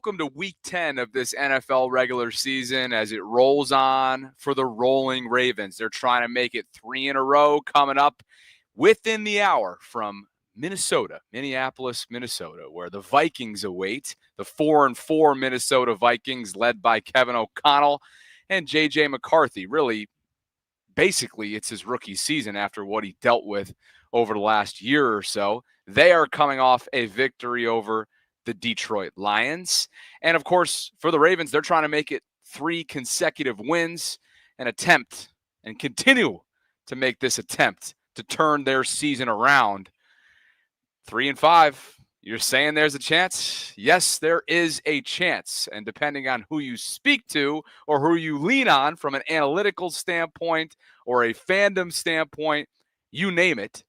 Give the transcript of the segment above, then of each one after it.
welcome to week 10 of this NFL regular season as it rolls on for the rolling Ravens. They're trying to make it 3 in a row coming up within the hour from Minneapolis, Minnesota, where the Vikings await. The 4-4 Minnesota Vikings led by Kevin O'Connell and J.J. McCarthy. Really, basically, it's his rookie season after what he dealt with over the last year or so. They are coming off a victory over the Detroit Lions. And, of course, for the Ravens, they're trying to make it 3 consecutive wins and attempt and continue to make this attempt to turn their season around. 3-5. You're saying there's a chance? Yes, there is a chance. And depending on who you speak to or who you lean on from an analytical standpoint or a fandom standpoint, you name it,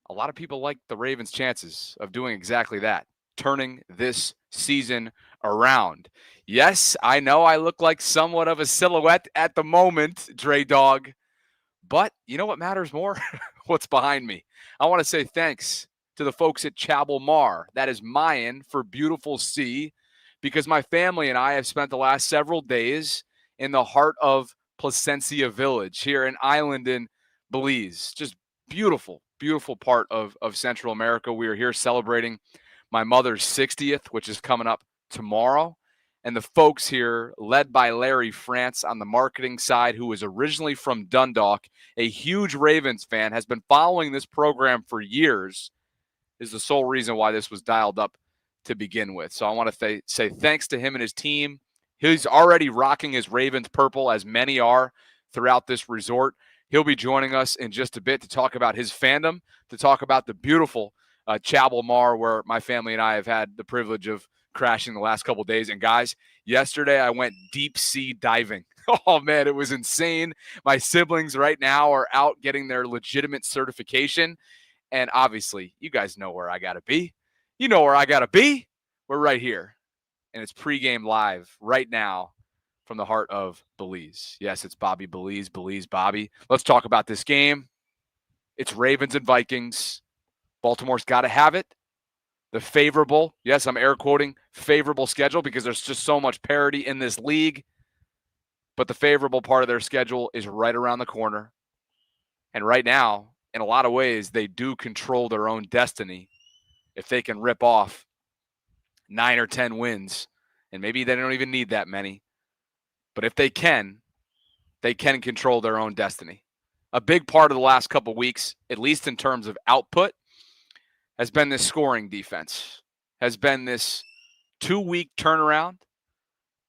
a lot of people like the Ravens' chances of doing exactly that, turning this season around. Yes, I know I look like somewhat of a silhouette at the moment, Dre Dog, but you know what matters more? What's behind me. I want to say thanks to the folks at Chabal Mar. That is Mayan for beautiful sea, because my family and I have spent the last several days in the heart of Placencia Village here, an island in Belize. Just beautiful, beautiful part of Central America. We are here celebrating my mother's 60th, which is coming up tomorrow. And the folks here, led by Larry France on the marketing side, who was originally from Dundalk, a huge Ravens fan, has been following this program for years, is the sole reason why this was dialed up to begin with. So I want to say thanks to him and his team. He's already rocking his Ravens purple, as many are throughout this resort. He'll be joining us in just a bit to talk about his fandom, to talk about the beautiful Chabal Mar, where my family and I have had the privilege of crashing the last couple of days. And guys, yesterday I went deep sea diving. Oh man, it was insane. My siblings right now are out getting their legitimate certification. And obviously, you guys know where I got to be. You know where I got to be. We're right here. And it's pregame live right now from the heart of Belize. Yes, it's Bobby Belize, Bobby. Let's talk about this game. It's Ravens and Vikings. Baltimore's got to have it. The favorable, yes, I'm air quoting, favorable schedule, because there's just so much parity in this league. But the favorable part of their schedule is right around the corner. And right now, in a lot of ways, they do control their own destiny if they can rip off 9 or 10 wins. And maybe they don't even need that many. But if they can control their own destiny. A big part of the last couple of weeks, at least in terms of output, has been this scoring defense, has been this 2-week turnaround,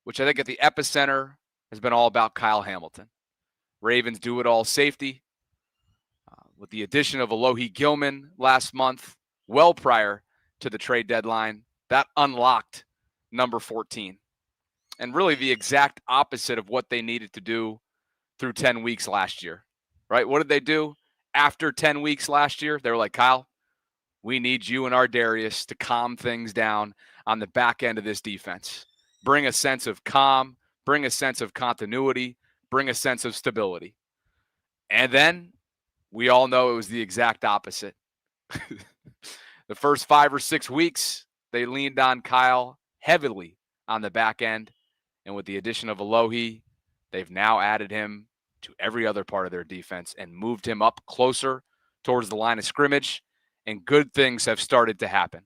which I think at the epicenter has been all about Kyle Hamilton. Ravens do it all safety. With the addition of Alohi Gilman last month, well prior to the trade deadline, that unlocked number 14. And really the exact opposite of what they needed to do through 10 weeks last year, right? What did they do after 10 weeks last year? They were like, Kyle, we need you and our Darius to calm things down on the back end of this defense. Bring a sense of calm, bring a sense of continuity, bring a sense of stability. And then we all know it was the exact opposite. The first 5 or 6 weeks, they leaned on Kyle heavily on the back end. And with the addition of Alohi, they've now added him to every other part of their defense and moved him up closer towards the line of scrimmage. And good things have started to happen.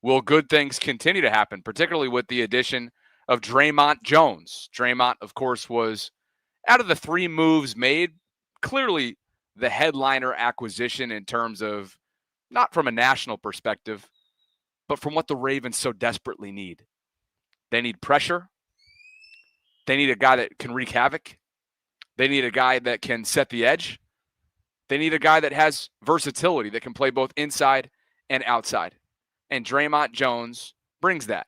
Will good things continue to happen, particularly with the addition of Draymond Jones? Draymond, of course, was, out of the 3 moves made, clearly the headliner acquisition in terms of, not from a national perspective, but from what the Ravens so desperately need. They need pressure. They need a guy that can wreak havoc. They need a guy that can set the edge. They need a guy that has versatility, that can play both inside and outside. And Draymond Jones brings that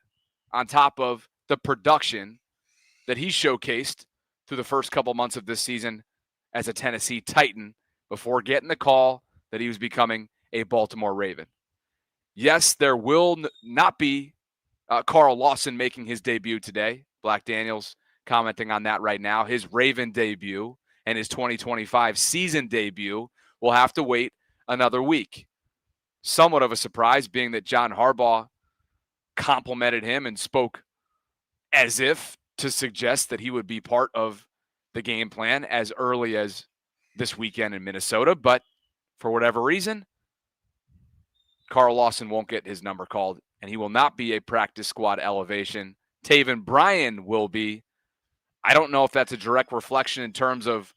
on top of the production that he showcased through the first couple months of this season as a Tennessee Titan before getting the call that he was becoming a Baltimore Raven. Yes, there will not be Carl Lawson making his debut today. Black Daniels commenting on that right now. His Raven debut and his 2025 season debut will have to wait another week. Somewhat of a surprise, being that John Harbaugh complimented him and spoke as if to suggest that he would be part of the game plan as early as this weekend in Minnesota. But for whatever reason, Carl Lawson won't get his number called, and he will not be a practice squad elevation. Taven Bryan will be. I don't know if that's a direct reflection in terms of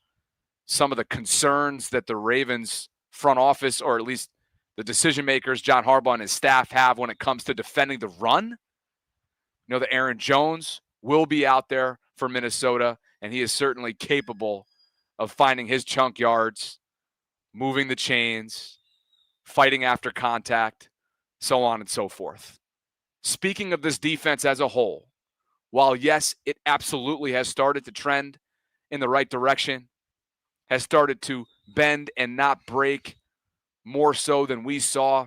some of the concerns that the Ravens front office, or at least the decision makers, John Harbaugh and his staff, have when it comes to defending the run. You know that Aaron Jones will be out there for Minnesota, and he is certainly capable of finding his chunk yards, moving the chains, fighting after contact, so on and so forth. Speaking of this defense as a whole, while yes, it absolutely has started to trend in the right direction, has started to bend and not break more so than we saw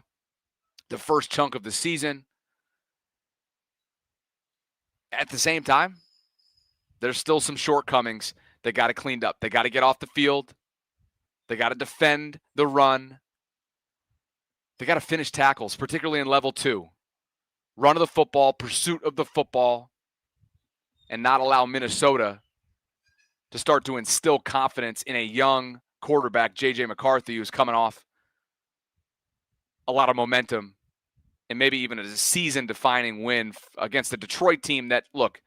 the first chunk of the season, at the same time, there's still some shortcomings that got to cleaned up. They got to get off the field. They got to defend the run. They got to finish tackles, particularly in level 2. Run of the football, pursuit of the football, and not allow Minnesota to start to instill confidence in a young quarterback, J.J. McCarthy, who's coming off a lot of momentum and maybe even a season-defining win against the Detroit team that, look,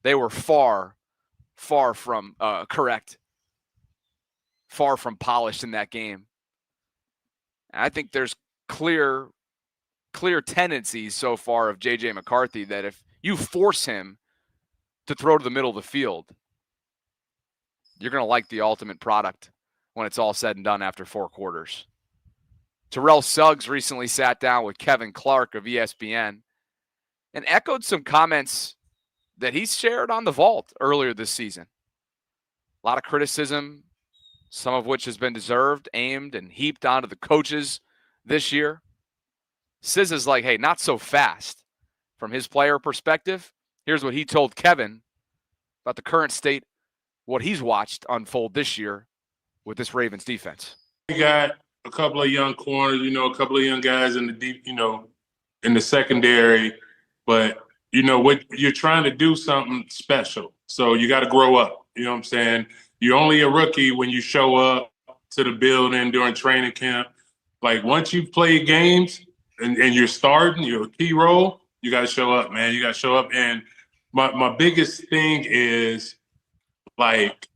they were far from correct, far from polished in that game. And I think there's clear tendencies so far of J.J. McCarthy that if you force him to throw to the middle of the field, you're going to like the ultimate product when it's all said and done after 4 quarters. Terrell Suggs recently sat down with Kevin Clark of ESPN and echoed some comments that he shared on the vault earlier this season. A lot of criticism, some of which has been deserved, aimed and heaped onto the coaches this year. Sizz is like, hey, not so fast. From his player perspective, here's what he told Kevin about the current state, what he's watched unfold this year with this Ravens defense. We got a couple of young corners, a couple of young guys in the deep, in the secondary. But, what you're trying to do something special. So you got to grow up. You know what I'm saying? You're only a rookie when you show up to the building during training camp. Like, once you play games and you're starting, you're a key role, you got to show up, man. You got to show up. And my biggest thing is, like,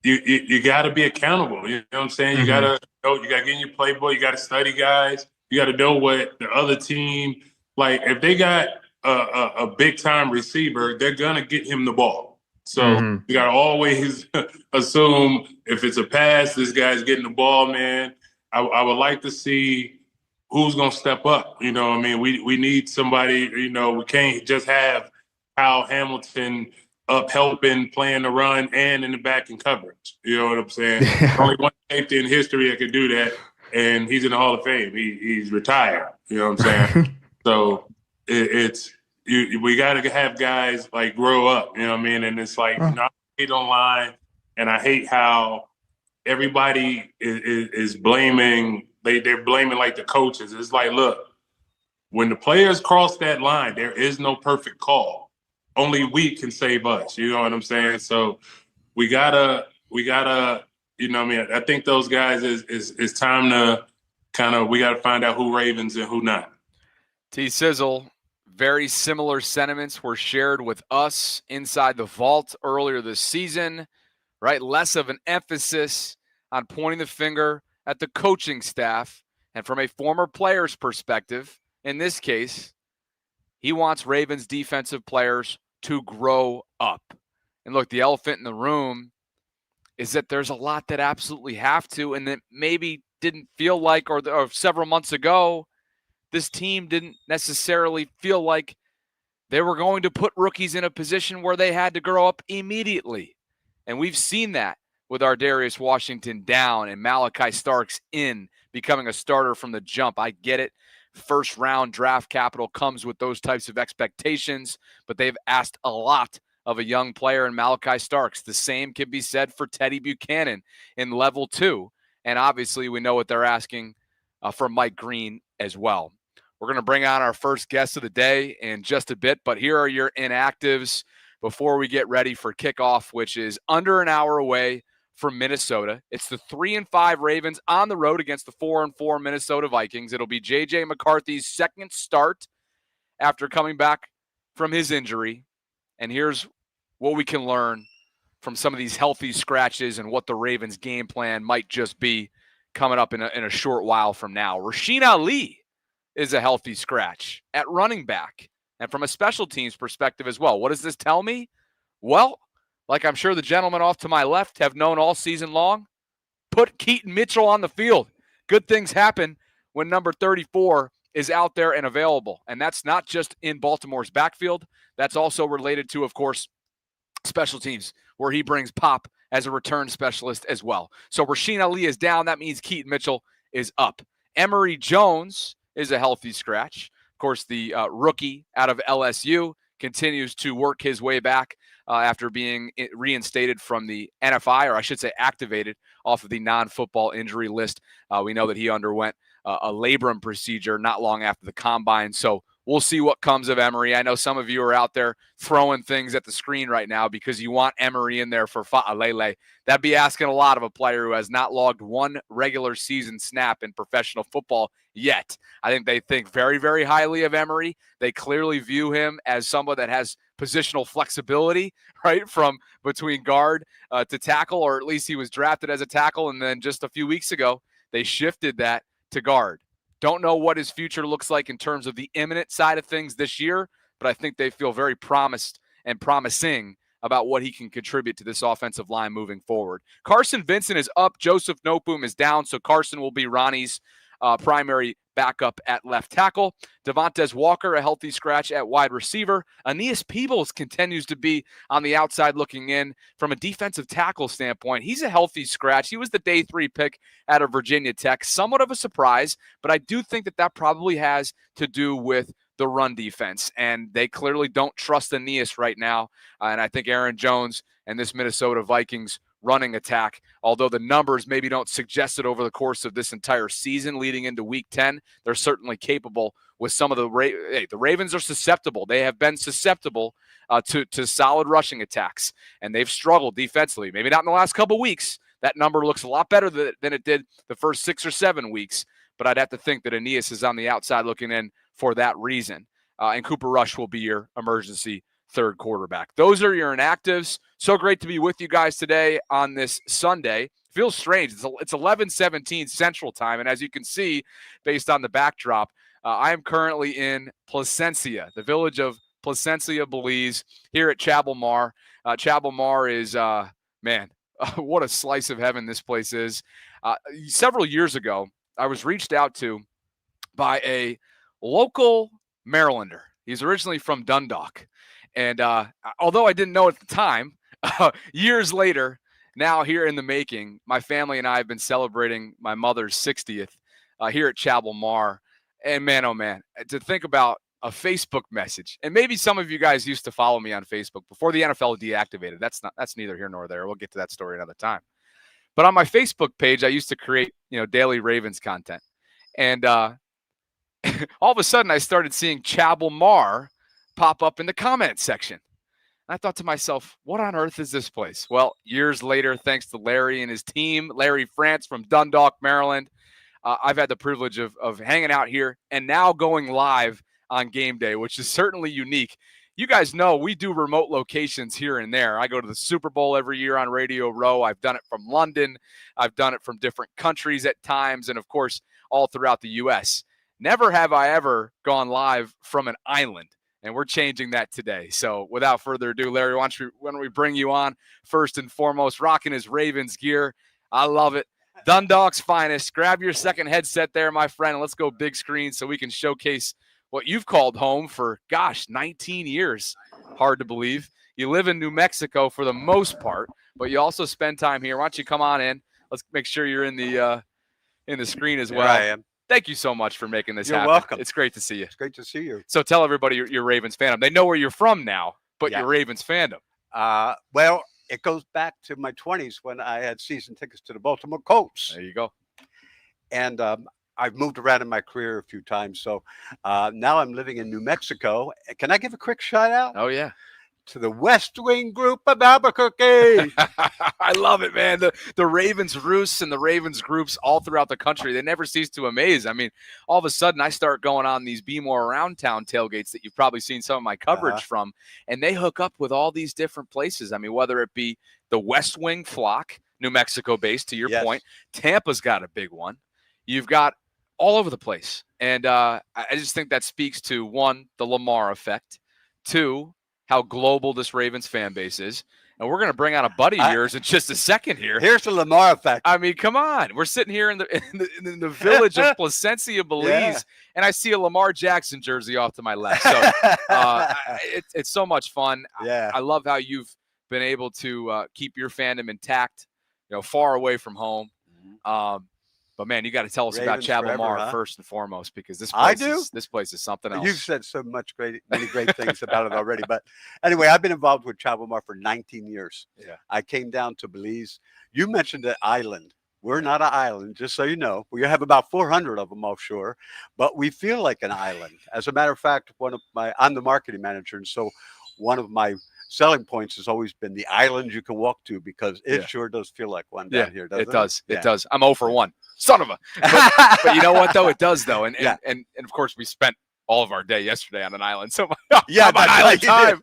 you got to be accountable. You know what I'm saying? You got to get in your playbook. You got to study guys. You got to know what the other team, like, if they got a big time receiver, they're going to get him the ball. So you got to always assume if it's a pass, this guy's getting the ball, man. I would like to see who's going to step up. You know what I mean? We need somebody, we can't just have Kyle Hamilton up helping, playing the run, and in the back in coverage. You know what I'm saying? Only one safety in history that could do that, and he's in the Hall of Fame. He's retired. You know what I'm saying? So we got to have guys, like, grow up. You know what I mean? And it's like, I hate online, and I hate how everybody is blaming. They're blaming, like, the coaches. It's like, look, when the players cross that line, there is no perfect call. Only we can save us. You know what I'm saying? So we gotta, you know what I mean? I think those guys is time to we got to find out who Ravens and who not. T-Sizzle, very similar sentiments were shared with us inside the vault earlier this season, right? Less of an emphasis on pointing the finger at the coaching staff. And from a former player's perspective, in this case, he wants Ravens defensive players to grow up. And look, the elephant in the room is that there's a lot that absolutely have to, and that maybe didn't feel like, or several months ago, this team didn't necessarily feel like they were going to put rookies in a position where they had to grow up immediately. And we've seen that with our Darius Washington down and Malachi Starks in, becoming a starter from the jump. I get it. First round draft capital comes with those types of expectations, but they've asked a lot of a young player in Malachi Starks. The same can be said for Teddy Buchanan in level 2. And obviously we know what they're asking from Mike Green as well. We're going to bring on our first guest of the day in just a bit, but here are your inactives before we get ready for kickoff, which is under an hour away from Minnesota. It's the 3-5 Ravens on the road against the 4-4 Minnesota Vikings. It'll be J.J. McCarthy's second start after coming back from his injury. And here's what we can learn from some of these healthy scratches and what the Ravens' game plan might just be coming up in a short while from now. Rasheen Ali is a healthy scratch at running back. And from a special teams perspective as well. What does this tell me? Well, like I'm sure the gentlemen off to my left have known all season long, put Keaton Mitchell on the field. Good things happen when number 34 is out there and available. And that's not just in Baltimore's backfield. That's also related to, of course, special teams, where he brings pop as a return specialist as well. So Rasheen Ali is down. That means Keaton Mitchell is up. Emory Jones is a healthy scratch. Of course, the rookie out of LSU continues to work his way back after being reinstated from the NFI, or I should say activated off of the non-football injury list. We know that he underwent a labrum procedure not long after the combine. So we'll see what comes of Emory. I know some of you are out there throwing things at the screen right now because you want Emory in there for Fa'alele. That'd be asking a lot of a player who has not logged one regular season snap in professional football yet. I think they think very, very highly of Emory. They clearly view him as someone that has positional flexibility, right, from between guard to tackle, or at least he was drafted as a tackle, and then just a few weeks ago, they shifted that to guard. Don't know what his future looks like in terms of the imminent side of things this year, but I think they feel very promising about what he can contribute to this offensive line moving forward. Carson Vincent is up. Joseph Noteboom is down, so Carson will be Ronnie's primary backup at left tackle. Devontae Walker, a healthy scratch at wide receiver. Aeneas Peebles continues to be on the outside looking in. From a defensive tackle standpoint, he's a healthy scratch. He was the day 3 pick out of Virginia Tech. Somewhat of a surprise, but I do think that probably has to do with the run defense, and they clearly don't trust Aeneas right now. And I think Aaron Jones and this Minnesota Vikings running attack, although the numbers maybe don't suggest it over the course of this entire season leading into week 10, they're certainly capable with some of the Ravens are susceptible. They have been susceptible to solid rushing attacks, and they've struggled defensively. Maybe not in the last couple weeks. That number looks a lot better than it did the first 6 or 7 weeks, but I'd have to think that Aeneas is on the outside looking in for that reason. And Cooper Rush will be your emergency third quarterback. Those are your inactives. So great to be with you guys today on this Sunday. Feels strange. It's 11:17 Central Time, and as you can see, based on the backdrop, I am currently in Placencia, the village of Placencia, Belize, here at Chabal Mar. Chabal Mar is, what a slice of heaven this place is. Several years ago, I was reached out to by a local Marylander. He's originally from Dundalk. And although I didn't know at the time, years later, now here in the making, my family and I have been celebrating my mother's 60th here at Chabal Mar. And man, oh man, to think about a Facebook message. And maybe some of you guys used to follow me on Facebook before the NFL deactivated. That's neither here nor there. We'll get to that story another time. But on my Facebook page, I used to create, daily Ravens content. And all of a sudden I started seeing Chabal Mar pop up in the comment section. And I thought to myself, what on earth is this place? Well, years later, thanks to Larry and his team, Larry France from Dundalk, Maryland, I've had the privilege of hanging out here and now going live on game day, which is certainly unique. You guys know we do remote locations here and there. I go to the Super Bowl every year on Radio Row. I've done it from London. I've done it from different countries at times, and of course, all throughout the U.S. Never have I ever gone live from an island, and we're changing that today. So without further ado, Larry, why don't we bring you on first and foremost, rocking his Ravens gear. I love it. Dundalk's finest. Grab your second headset there, my friend, and let's go big screen so we can showcase what you've called home for, 19 years. Hard to believe. You live in New Mexico for the most part, but you also spend time here. Why don't you come on in? Let's make sure you're in the screen as well. I am. Thank you so much for making this happen. You're welcome. It's great to see you. It's great to see you. So tell everybody your Ravens fandom. They know where you're from now, but your Ravens fandom. Well, it goes back to my 20s when I had season tickets to the Baltimore Colts. There you go. And I've moved around in my career a few times. So now I'm living in New Mexico. Can I give a quick shout out Oh, yeah. to the West Wing group of Albuquerque? I love it, man. The Ravens roosts and the Ravens groups all throughout the country, they never cease to amaze. I mean, all of a sudden I start going on these Be More Around Town tailgates that you've probably seen some of my coverage from, and they hook up with all these different places. I mean, whether it be the West Wing flock, New Mexico based, to your point. Tampa's got a big one. You've got all over the place. And I just think that speaks to, one, the Lamar effect, two, how global this Ravens fan base is. And we're going to bring out a buddy of yours in just a second here. Here's the Lamar effect. I mean, come on. We're sitting here in the village of Placencia, Belize, and I see a Lamar Jackson jersey off to my left. So it's so much fun. Yeah. I love how you've been able to keep your fandom intact, far away from home. But man, you got to tell us about Chad Lamar first and foremost, because this place is something else. You've said so many great things about it already. But anyway, I've been involved with Chad Lamar for 19 years. Yeah. I came down to Belize. You mentioned the island. We're not an island, just so you know. We have about 400 of them offshore, but we feel like an island. As a matter of fact, I'm the marketing manager, and so one of my selling points has always been the island you can walk to, because it sure does feel like one down here, doesn't it? It does. I'm 0 for 1. Son of a. But you know what, though? It does, though. And of course, we spent all of our day yesterday on an island. So I'm on island time.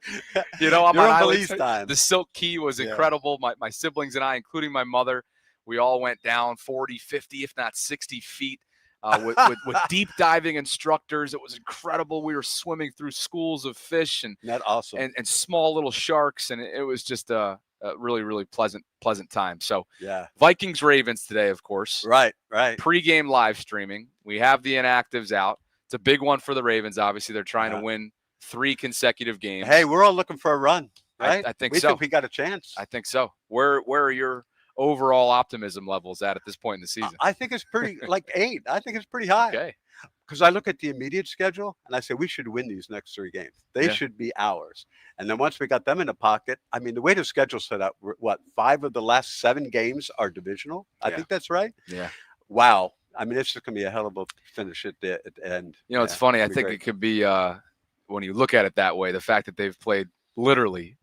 I'm on Belize time. The Silk Key was incredible. My siblings and I, including my mother, we all went down 40, 50, if not 60 feet. With deep diving instructors. It was incredible. We were swimming through schools of fish and small little sharks, and it was just a really, really pleasant time. So Vikings Ravens today, of course. Right. Pre-game live streaming. We have the inactives out. It's a big one for the Ravens. Obviously, they're trying to win 3 consecutive games. Hey, we're all looking for a run, right? I think we so. think we got a chance. I think so. Where are your overall optimism levels at this point in the season? I think it's pretty 8. I think it's pretty high. Okay. Because I look at the immediate schedule and I say we should win these next 3 games. They should be ours. And then once we got them in the pocket, I mean, the way the schedule's set up, 5 of the last 7 games are divisional? I think that's right. Yeah. Wow. I mean, it's just going to be a hell of a finish at the end. It's funny. I think it could be, when you look at it that way, the fact that they've played literally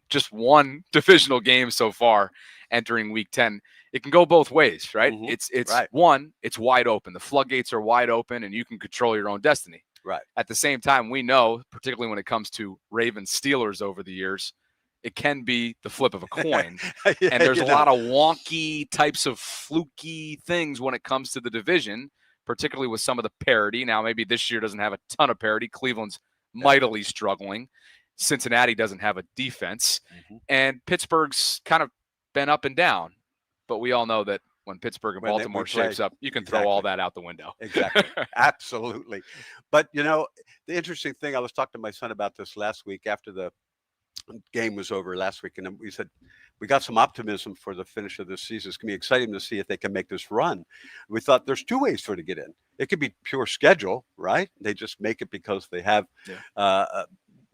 just one divisional game so far entering week 10, it can go both ways, right? Mm-hmm. It's one, it's wide open. The floodgates are wide open and you can control your own destiny. Right. At the same time, we know, particularly when it comes to Ravens Steelers over the years, it can be the flip of a coin. And there's a lot of wonky types of fluky things when it comes to the division, particularly with some of the parity. Now, maybe this year doesn't have a ton of parity. Cleveland's mightily struggling. Cincinnati doesn't have a defense. Mm-hmm. And Pittsburgh's kind of been up and down. But we all know that when Pittsburgh and Baltimore shapes up, you can throw all that out the window. Exactly. Absolutely. But, the interesting thing, I was talking to my son about this last week after the game was over last week, and we said we got some optimism for the finish of this season. It's going to be exciting to see if they can make this run. We thought there's 2 ways for it to get in. It could be pure schedule, right? They just make it because they have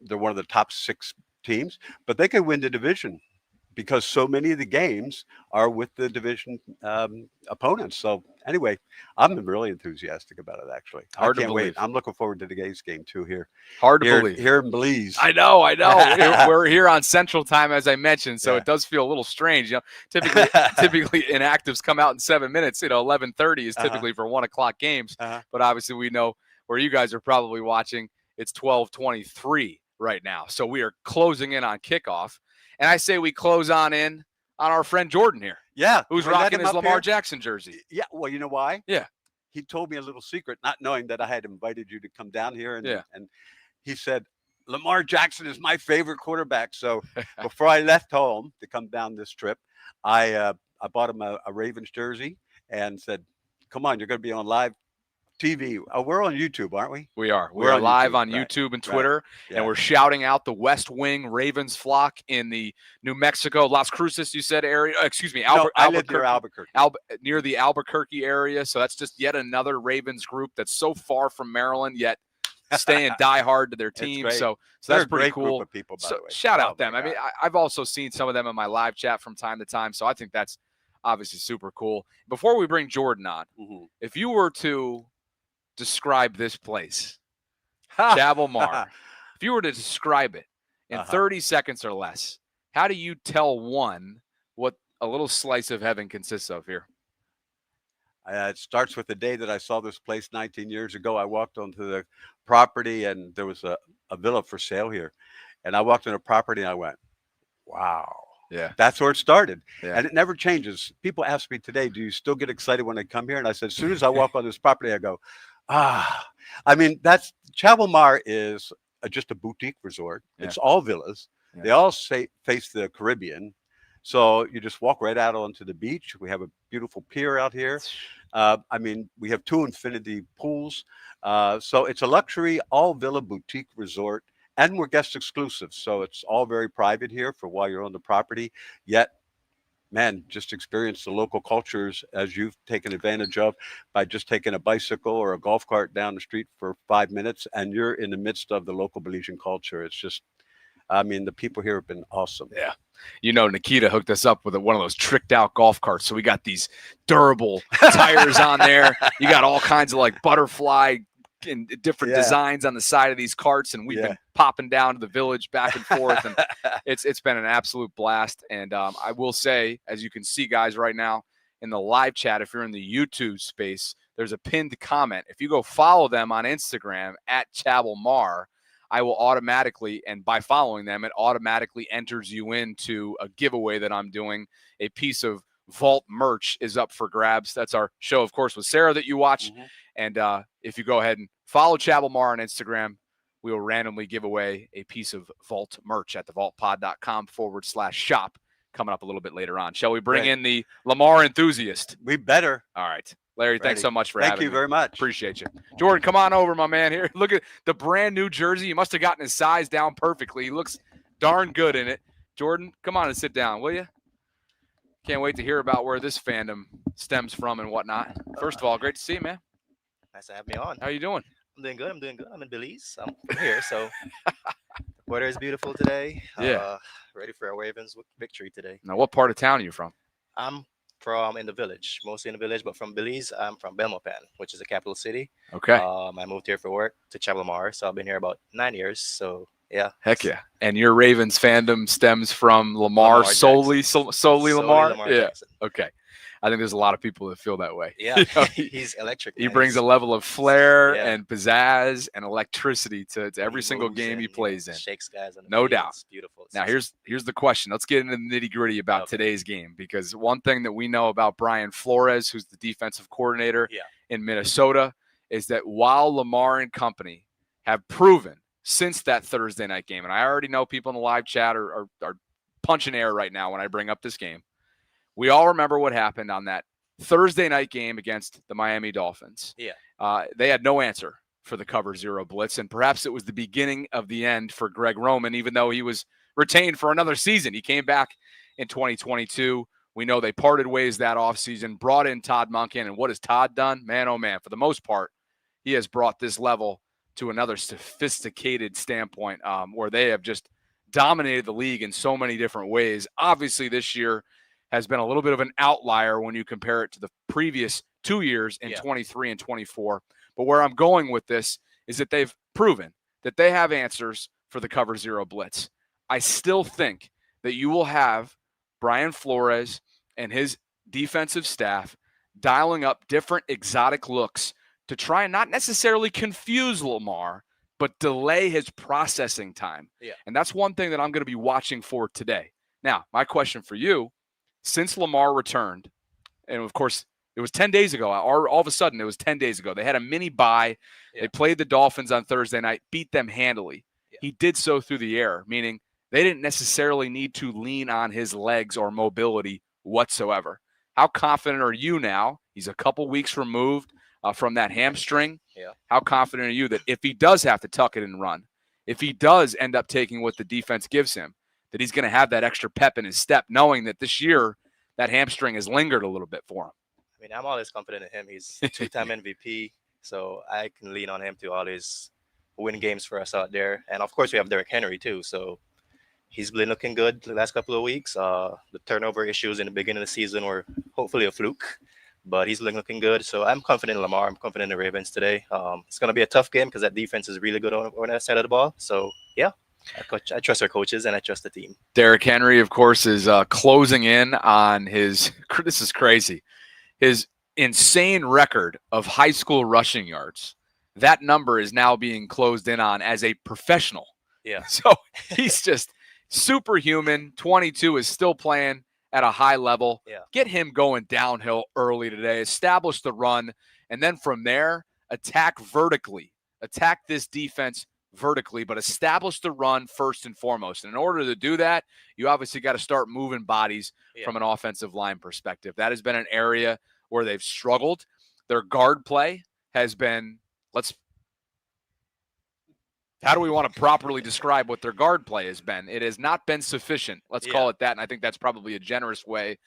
they're one of the top 6 teams, but they could win the division because so many of the games are with the division opponents. So anyway, I'm really enthusiastic about it, actually. Hard I can't to wait. believe. I'm looking forward to today's game, too, here. Hard to believe. Here in Belize. I know. We're here on Central Time, as I mentioned, so it does feel a little strange. Typically inactives come out in 7 minutes. 11:30 is typically for 1 o'clock games. But obviously we know where you guys are probably watching. It's 12:23 right now. So we are closing in on kickoff. And I say we close on in on our friend Jordan here. Yeah. Who's rocking his Lamar Jackson jersey. Yeah. Well, you know why? Yeah. He told me a little secret, not knowing that I had invited you to come down here. And he said, Lamar Jackson is my favorite quarterback. So before I left home to come down this trip, I bought him a Ravens jersey and said, come on, you're going to be on live TV. Oh, we're on YouTube, aren't we? We are. We're live on YouTube and Twitter, and we're shouting out the West Wing Ravens flock in the New Mexico, Las Cruces, you said, area. Excuse me, I live near Albuquerque. Near the Albuquerque area. So that's just yet another Ravens group that's so far from Maryland, yet staying diehard to their team. So that's pretty cool. Group of people, by the way. Shout out them. I mean, I've also seen some of them in my live chat from time to time. So I think that's obviously super cool. Before we bring Jordan on, if you were to describe this place, Chabal Mar, if you were to describe it in 30 seconds or less, how do you tell one what a little slice of heaven consists of here? It starts with the day that I saw this place 19 years ago. I walked onto the property, and there was a villa for sale here. And I walked on the property, and I went, wow. Yeah. That's where it started. Yeah. And it never changes. People ask me today, do you still get excited when they come here? And I said, as soon as I walk on this property, I go, ah. I mean, Chabal Mar is just a boutique resort. Yeah. It's all villas. Yeah. They all face the Caribbean. So you just walk right out onto the beach. We have a beautiful pier out here. I mean, we have 2 infinity pools. So it's a luxury, all villa boutique resort. And we're guest exclusive. So it's all very private here for while you're on the property. Yet, man, just experience the local cultures as you've taken advantage of by just taking a bicycle or a golf cart down the street for 5 minutes. And you're in the midst of the local Belizean culture. It's just, I mean, the people here have been awesome. Yeah. You know, Nikita hooked us up with one of those tricked out golf carts. So we got these durable tires on there. You got all kinds of like butterfly and different designs on the side of these carts. And we've been popping down to the village back and forth. And it's been an absolute blast. And I will say, as you can see, guys, right now in the live chat, if you're in the YouTube space, there's a pinned comment. If you go follow them on Instagram at Chabal Mar, I will automatically, and by following them, it automatically enters you into a giveaway that I'm doing. A piece of Vault merch is up for grabs. That's our show, of course, with Sarah that you watch. And if you go ahead and follow Chabal Mar on Instagram, we will randomly give away a piece of Vault merch at thevaultpod.com/shop coming up a little bit later on. Shall we bring in the Lamar enthusiast? We better. All right. Larry, thanks so much for having me. Thank you very much. Appreciate you. Jordan, come on over, my man. Here, look at the brand new jersey. You must have gotten his size down perfectly. He looks darn good in it. Jordan, come on and sit down, will you? Can't wait to hear about where this fandom stems from and whatnot. First of all, great to see you, man. Nice to have me on. How you doing? I'm doing good. I'm in Belize. I'm from here, so the weather is beautiful today. Yeah. Ready for our Ravens victory today. Now, what part of town are you from? I'm from in the village, mostly in the village, but from Belize, I'm from Belmopan, which is the capital city. Okay. I moved here for work to Chabal Mar, so I've been here about 9 years. So yeah. Heck yeah. And your Ravens fandom stems from Lamar solely Lamar? Yeah. Jackson. Okay. I think there's a lot of people that feel that way. Yeah, You know, he's electric. He man. brings a level of flair Yeah. and pizzazz and electricity to every single moves game and, he plays in. Shakes guys on the No field. doubt. It's beautiful. Now, here's the question. Let's get into the nitty-gritty about today's game, because one thing that we know about Brian Flores, who's the defensive coordinator in Minnesota, is that while Lamar and company have proven since that Thursday night game, and I already know people in the live chat are punching air right now when I bring up this game, we all remember what happened on that Thursday night game against the Miami Dolphins. Yeah. They had no answer for the cover zero blitz, and perhaps it was the beginning of the end for Greg Roman, even though he was retained for another season. He came back in 2022. We know they parted ways that offseason, brought in Todd Monken, and what has Todd done? Man, oh man, for the most part, he has brought this level to another sophisticated standpoint where they have just dominated the league in so many different ways. Obviously, this year has been a little bit of an outlier when you compare it to the previous 2 years in 23 and 24. But where I'm going with this is that they've proven that they have answers for the cover zero blitz. I still think that you will have Brian Flores and his defensive staff dialing up different exotic looks to try and not necessarily confuse Lamar, but delay his processing time. Yeah. And that's one thing that I'm going to be watching for today. Now, my question for you, since Lamar returned, and of course, it was 10 days ago, or all of a sudden it was 10 days ago. They had a mini bye. Yeah. They played the Dolphins on Thursday night, beat them handily. Yeah. He did so through the air, meaning they didn't necessarily need to lean on his legs or mobility whatsoever. How confident are you now? He's a couple weeks removed from that hamstring. Yeah. How confident are you that if he does have to tuck it and run, if he does end up taking what the defense gives him, that he's going to have that extra pep in his step, knowing that this year that hamstring has lingered a little bit for him? I mean, I'm always confident in him. He's a two-time MVP, so I can lean on him to always win games for us out there. And, of course, we have Derrick Henry, too. So he's been looking good the last couple of weeks. The turnover issues in the beginning of the season were hopefully a fluke. But he's looking good. So I'm confident in Lamar. I'm confident in the Ravens today. It's going to be a tough game because that defense is really good on that side of the ball. So, yeah, I trust our coaches and I trust the team. Derrick Henry, of course, is closing in on his – this is crazy – his insane record of high school rushing yards. That number is now being closed in on as a professional. Yeah. So he's just superhuman. 22 is still playing at a high level. Yeah. Get him going downhill early today. Establish the run. And then from there, attack vertically. Attack this defense vertically, but establish the run first and foremost. And in order to do that, you obviously got to start moving bodies from an offensive line perspective. That has been an area where they've struggled. Their guard play has been, how do we want to properly describe what their guard play has been? It has not been sufficient. Let's call it that. And I think that's probably a generous way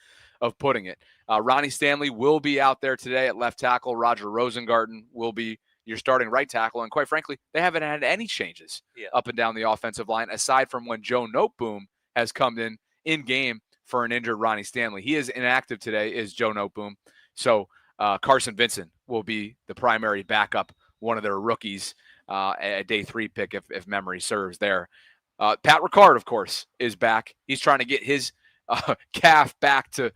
of putting it. Ronnie Stanley will be out there today at left tackle. Roger Rosengarten will be your starting right tackle. And quite frankly, they haven't had any changes up and down the offensive line, aside from when Joe Noteboom has come in game for an injured Ronnie Stanley. He is inactive today, is Joe Noteboom. So Carson Vincent will be the primary backup, one of their rookies, a day 3 pick if memory serves there. Pat Ricard, of course, is back. He's trying to get his calf back to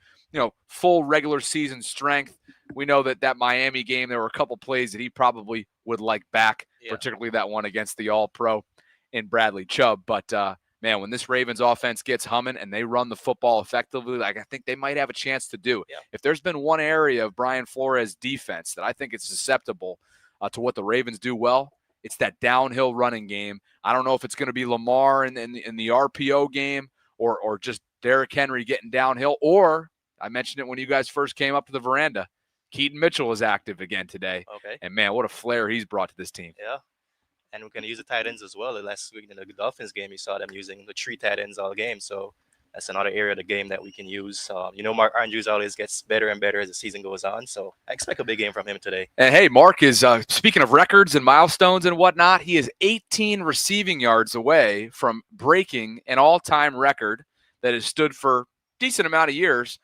full regular season strength. We know that Miami game, there were a couple plays that he probably would like back, particularly that one against the All-Pro in Bradley Chubb. But, man, when this Ravens offense gets humming and they run the football effectively, I think they might have a chance to do it. Yeah. If there's been one area of Brian Flores' defense that I think is susceptible to what the Ravens do well, it's that downhill running game. I don't know if it's going to be Lamar in the RPO game or just Derrick Henry getting downhill, or I mentioned it when you guys first came up to the veranda, Keaton Mitchell is active again today. Okay. And, man, what a flair he's brought to this team. Yeah. And we can use the tight ends as well. Last week in the Dolphins game, you saw them using the 3 tight ends all game. So that's another area of the game that we can use. Mark Andrews always gets better and better as the season goes on. So I expect a big game from him today. And, hey, Mark is, speaking of records and milestones and whatnot, he is 18 receiving yards away from breaking an all-time record that has stood for a decent amount of years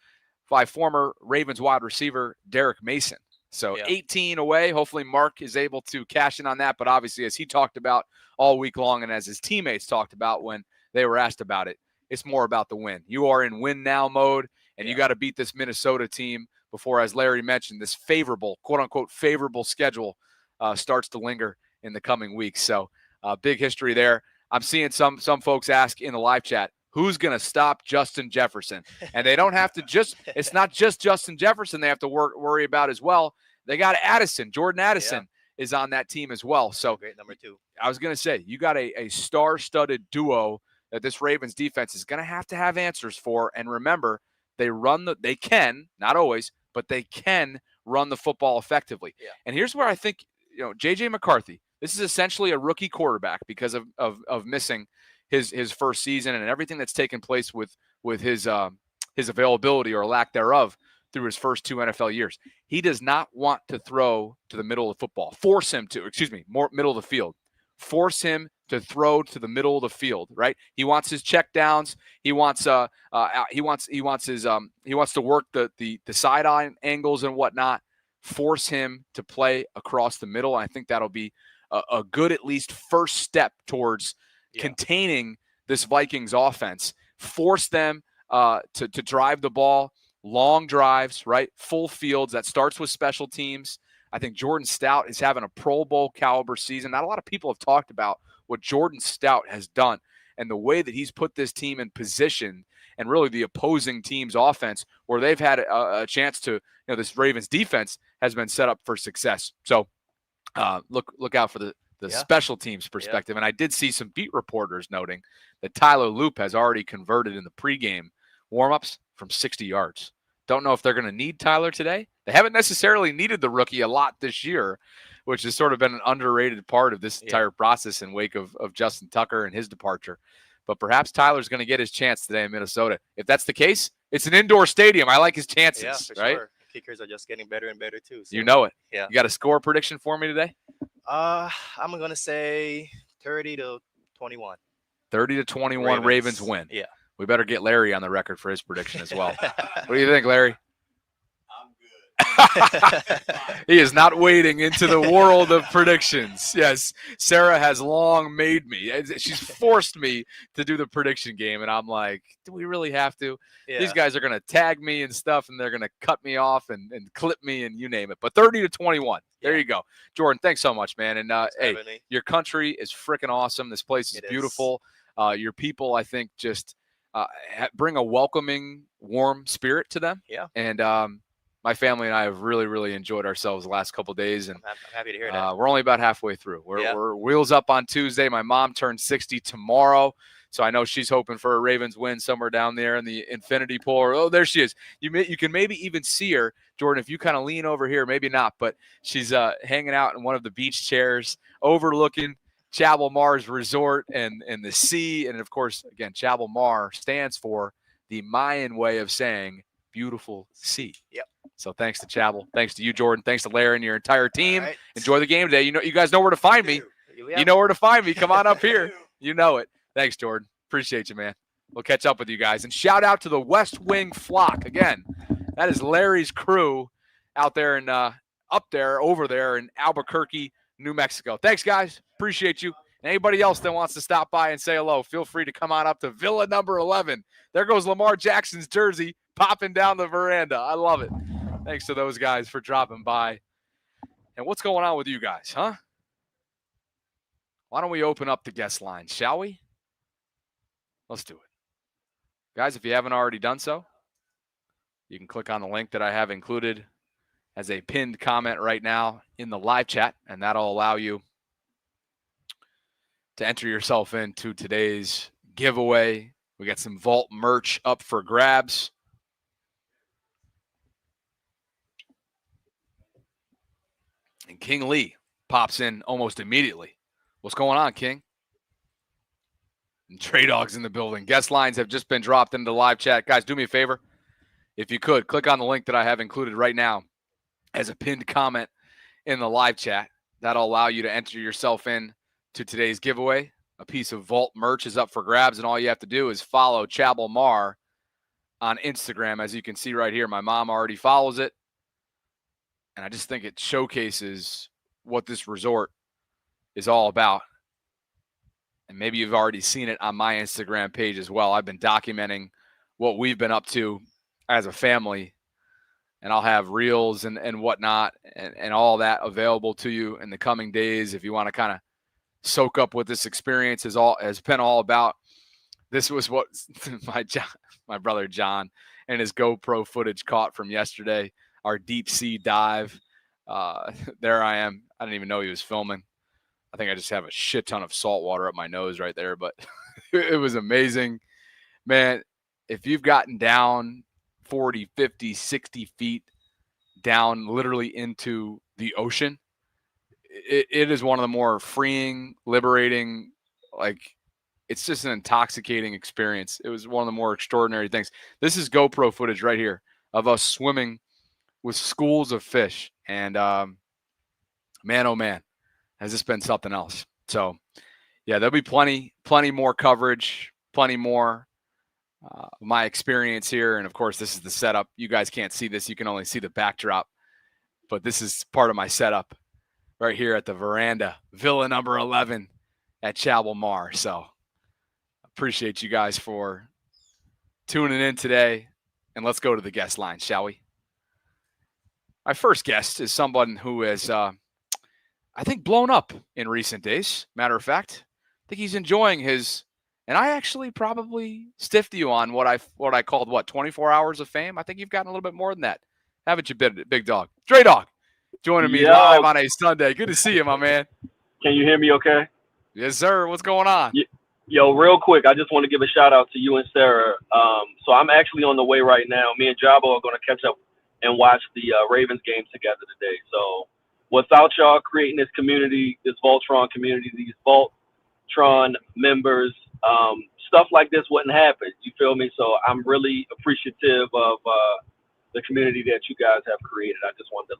by former Ravens wide receiver Derek Mason. So 18 away. Hopefully Mark is able to cash in on that. But obviously, as he talked about all week long and as his teammates talked about when they were asked about it, it's more about the win. You are in win now mode, and you got to beat this Minnesota team before, as Larry mentioned, this favorable, quote-unquote, favorable schedule starts to linger in the coming weeks. So big history there. I'm seeing some folks ask in the live chat, who's going to stop Justin Jefferson? And they don't have to it's not just Justin Jefferson they have to worry about as well. They got Addison. Jordan Addison is on that team as well. So great number 2. I was going to say, you got a star-studded duo that this Ravens defense is going to have answers for. And remember, they can, not always, but they can run the football effectively. Yeah. And here's where I think, J.J. McCarthy, this is essentially a rookie quarterback because of missing his first season and everything that's taken place with his availability or lack thereof through his first 2 NFL years. He does not want to throw to the middle of the football. More middle of the field. Force him to throw to the middle of the field, right? He wants his check downs. He wants to work the sideline angles and whatnot. Force him to play across the middle. I think that'll be a good at least first step towards containing this Vikings offense. Force them to drive the ball, long drives, right? Full fields. That starts with special teams. I think Jordan Stout is having a Pro Bowl caliber season. Not a lot of people have talked about what Jordan Stout has done and the way that he's put this team in position and really the opposing team's offense where they've had a chance to, this Ravens defense has been set up for success. So look out for the special teams perspective. And I did see some beat reporters noting that Tyler Loop has already converted in the pregame warmups from 60 yards. Don't know if they're going to need Tyler today. They haven't necessarily needed the rookie a lot this year, which has sort of been an underrated part of this entire process in wake of Justin Tucker and his departure. But perhaps Tyler's going to get his chance today in Minnesota. If that's the case, it's an indoor stadium. I like his chances, right? Sure. Kickers are just getting better and better too. So. You know it. Yeah. You got a score prediction for me today? I'm going to say 30-21. 30-21 Ravens win. Yeah. We better get Larry on the record for his prediction as well. What do you think, Larry? He is not wading into the world of predictions. Yes, Sarah has long made me. She's forced me to do the prediction game, and I'm like, do we really have to? Yeah. These guys are going to tag me and stuff, and they're going to cut me off and clip me and you name it. But 30-21. There you go. Jordan, thanks so much, man. And, hey, your country is freaking awesome. This place is beautiful. Your people, I think, just bring a welcoming, warm spirit to them. Yeah. And my family and I have really, really enjoyed ourselves the last couple of days. And I'm happy to hear that. We're only about halfway through. We're wheels up on Tuesday. My mom turns 60 tomorrow. So I know she's hoping for a Ravens win somewhere down there in the infinity pool. Oh, there she is. You can maybe even see her, Jordan, if you kind of lean over here. Maybe not, but she's hanging out in one of the beach chairs overlooking Chabal Mar's resort and the sea. And, of course, again, Chabal Mar stands for the Mayan way of saying beautiful sea. Yep. So thanks to Chabal. Thanks to you, Jordan. Thanks to Larry and your entire team. Right. Enjoy the game today. You guys know where to find me. You know where to find me. Come on up here. You know it. Thanks, Jordan. Appreciate you, man. We'll catch up with you guys. And shout out to the West Wing Flock. Again, that is Larry's crew out there and over there in Albuquerque, New Mexico. Thanks, guys. Appreciate you. And anybody else that wants to stop by and say hello, feel free to come on up to Villa number 11. There goes Lamar Jackson's jersey popping down the veranda. I love it. Thanks to those guys for dropping by. And what's going on with you guys, huh? Why don't we open up the guest line, shall we? Let's do it. Guys, if you haven't already done so, you can click on the link that I have included as a pinned comment right now in the live chat, and that'll allow you to enter yourself into today's giveaway. We got some Vault merch up for grabs. And King Lee pops in almost immediately. What's going on, King? And Trey Dog's in the building. Guest lines have just been dropped into the live chat. Guys, do me a favor. If you could, click on the link that I have included right now as a pinned comment in the live chat. That'll allow you to enter yourself in to today's giveaway. A piece of Vault merch is up for grabs, and all you have to do is follow Chabal Mar on Instagram. As you can see right here, my mom already follows it. And I just think it showcases what this resort is all about. And maybe you've already seen it on my Instagram page as well. I've been documenting what we've been up to as a family. And I'll have reels and whatnot and all that available to you in the coming days if you want to kind of soak up what this experience has been all about. This was what my brother John and his GoPro footage caught from yesterday, our deep sea dive. There I am. I didn't even know he was filming. I think I just have a shit ton of salt water up my nose right there, but it was amazing. Man, if you've gotten down 40, 50, 60 feet down literally into the ocean, it is one of the more freeing, liberating, like it's just an intoxicating experience. It was one of the more extraordinary things. This is GoPro footage right here of us swimming with schools of fish. And man, oh man, has this been something else. So yeah, there'll be plenty more coverage, plenty more my experience here. And of course, this is the setup. You guys can't see this. You can only see the backdrop, but this is part of my setup right here at the veranda, Villa number 11 at Chabal Mar. So appreciate you guys for tuning in today. And let's go to the guest line, shall we? My first guest is someone who has, I think, blown up in recent days. Matter of fact, I think he's enjoying his, and I actually probably stiffed you on what I called 24 hours of fame. I think you've gotten a little bit more than that, haven't you, big dog? Stray Dog, joining me live on a Sunday. Good to see you, my man. Can you hear me okay? Yes, sir. What's going on? Yo, real quick, I just want to give a shout out to you and Sarah. So I'm actually on the way right now. Me and Jabo are going to catch up and watch the Ravens game together today. So without y'all creating this community, this Voltron community, these Voltron members, stuff like this wouldn't happen. You feel me? So I'm really appreciative of the community that you guys have created. I just wanted to